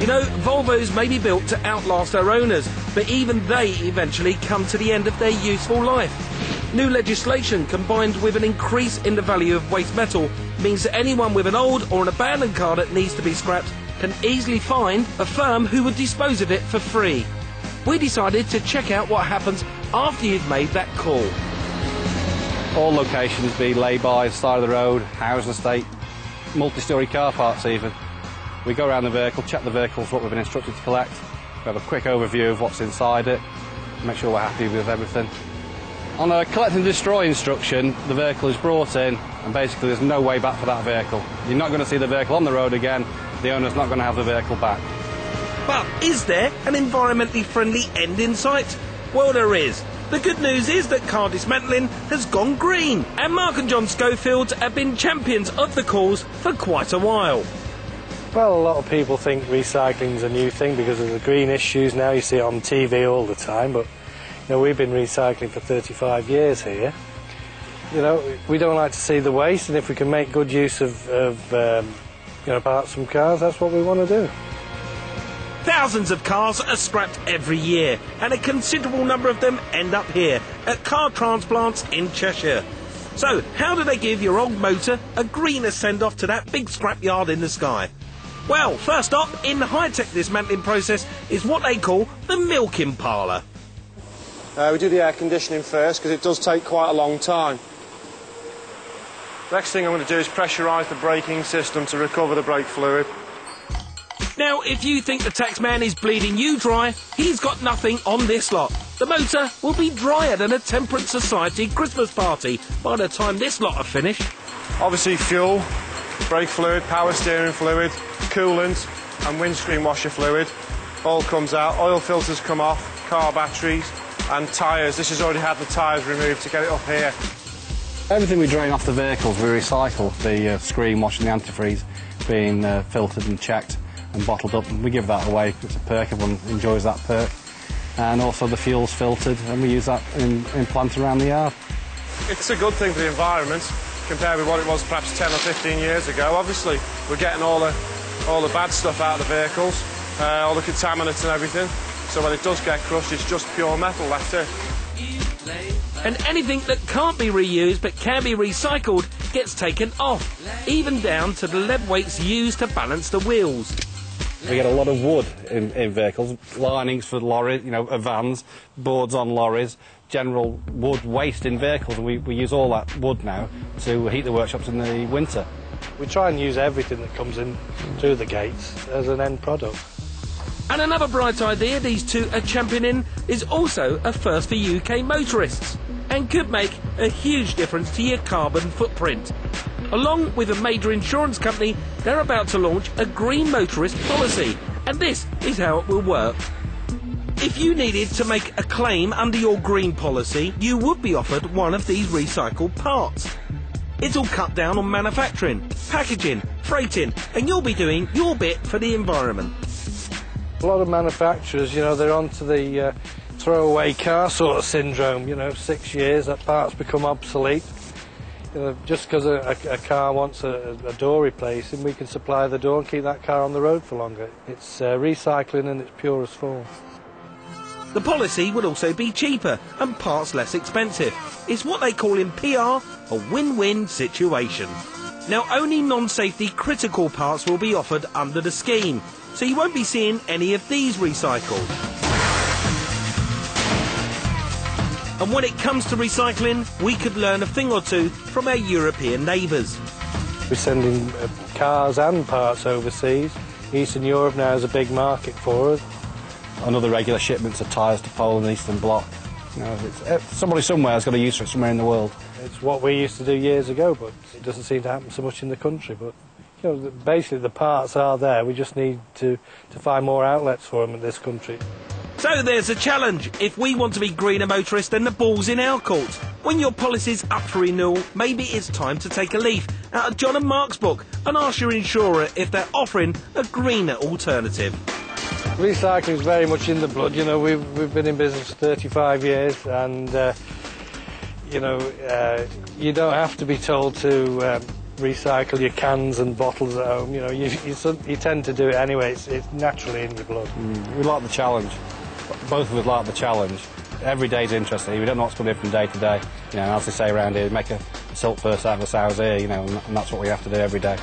You know, Volvos may be built to outlast their owners, but even they eventually come to the end of their useful life. New legislation combined with an increase in the value of waste metal means that anyone with an old or an abandoned car that needs to be scrapped can easily find a firm who would dispose of it for free. We decided to check out what happens after you've made that call. All locations be lay-by, side of the road, housing estate, multi-storey car parks even. We go around the vehicle, check the vehicles, what we've been instructed to collect. We have a quick overview of what's inside it, make sure we're happy with everything. On a collect and destroy instruction, the vehicle is brought in and basically there's no way back for that vehicle. You're not going to see the vehicle on the road again, the owner's not going to have the vehicle back. But is there an environmentally friendly end in sight? Well, there is. The good news is that car dismantling has gone green, and Mark and John Schofield have been champions of the cause for quite a while. Well, a lot of people think recycling is a new thing because of the green issues now. You see it on TV all the time, but you know, we've been recycling for 35 years here. You know, we don't like to see the waste, and if we can make good use of you know, parts from cars, that's what we want to do. Thousands of cars are scrapped every year, and a considerable number of them end up here at Car Transplants in Cheshire. So, how do they give your old motor a greener send-off to that big scrapyard in the sky? Well, first up in the high-tech dismantling process is what they call the milking parlour. We do the air conditioning first because it does take quite a long time. Next thing I'm going to do is pressurise the braking system to recover the brake fluid. Now, if you think the taxman is bleeding you dry, he's got nothing on this lot. The motor will be drier than a Temperance Society Christmas party by the time this lot are finished. Obviously fuel, brake fluid, power steering fluid, coolant and windscreen washer fluid all comes out. Oil filters come off, car batteries and tyres. This has already had the tyres removed to get it up here. Everything we drain off the vehicles we recycle, the screen wash and the antifreeze being filtered and checked and bottled up, and we give that away. It's a perk, everyone enjoys that perk. And also the fuel's filtered and we use that in plants around the yard. It's a good thing for the environment compared with what it was perhaps 10 or 15 years ago. Obviously we're getting all the bad stuff out of the vehicles, all the contaminants and everything, so when it does get crushed it's just pure metal left here. And anything that can't be reused but can be recycled gets taken off, even down to the lead weights used to balance the wheels. We get a lot of wood in vehicles, linings for lorries, you know, vans, boards on lorries, general wood waste in vehicles, and we use all that wood now to heat the workshops in the winter. We try and use everything that comes in through the gates as an end product. And another bright idea these two are championing is also a first for UK motorists, and could make a huge difference to your carbon footprint. Along with a major insurance company, they're about to launch a green motorist policy, and this is how it will work. If you needed to make a claim under your green policy, you would be offered one of these recycled parts. It'll cut down on manufacturing, packaging, freighting, and you'll be doing your bit for the environment. A lot of manufacturers, you know, they're onto the throwaway car sort of syndrome. You know, 6 years, that part's become obsolete. You know, just because a car wants a door replacing, we can supply the door and keep that car on the road for longer. It's recycling in its purest form. The policy would also be cheaper and parts less expensive. It's what they call in PR a win-win situation. Now, only non-safety critical parts will be offered under the scheme, so you won't be seeing any of these recycled. And when it comes to recycling, we could learn a thing or two from our European neighbours. We're sending cars and parts overseas. Eastern Europe now is a big market for us. Another regular shipments of tyres to Poland and Eastern Bloc. You know, somebody somewhere has got a use for it somewhere in the world. It's what we used to do years ago, but it doesn't seem to happen so much in the country. But you know, basically the parts are there. We just need to find more outlets for them in this country. So there's a challenge. If we want to be greener motorists, then the ball's in our court. When your policy's up for renewal, maybe it's time to take a leaf out of John and Mark's book and ask your insurer if they're offering a greener alternative. Recycling is very much in the blood. You know, we've been in business for 35 years, and you know, you don't have to be told to recycle your cans and bottles at home. You know, you tend to do it anyway. It's naturally in your blood. We like the challenge. Both of us like the challenge. Every day's interesting. We don't know what's going to do from day to day. You know, as they say around here, make a silk purse out of a sow's ear, you know, and that's what we have to do every day.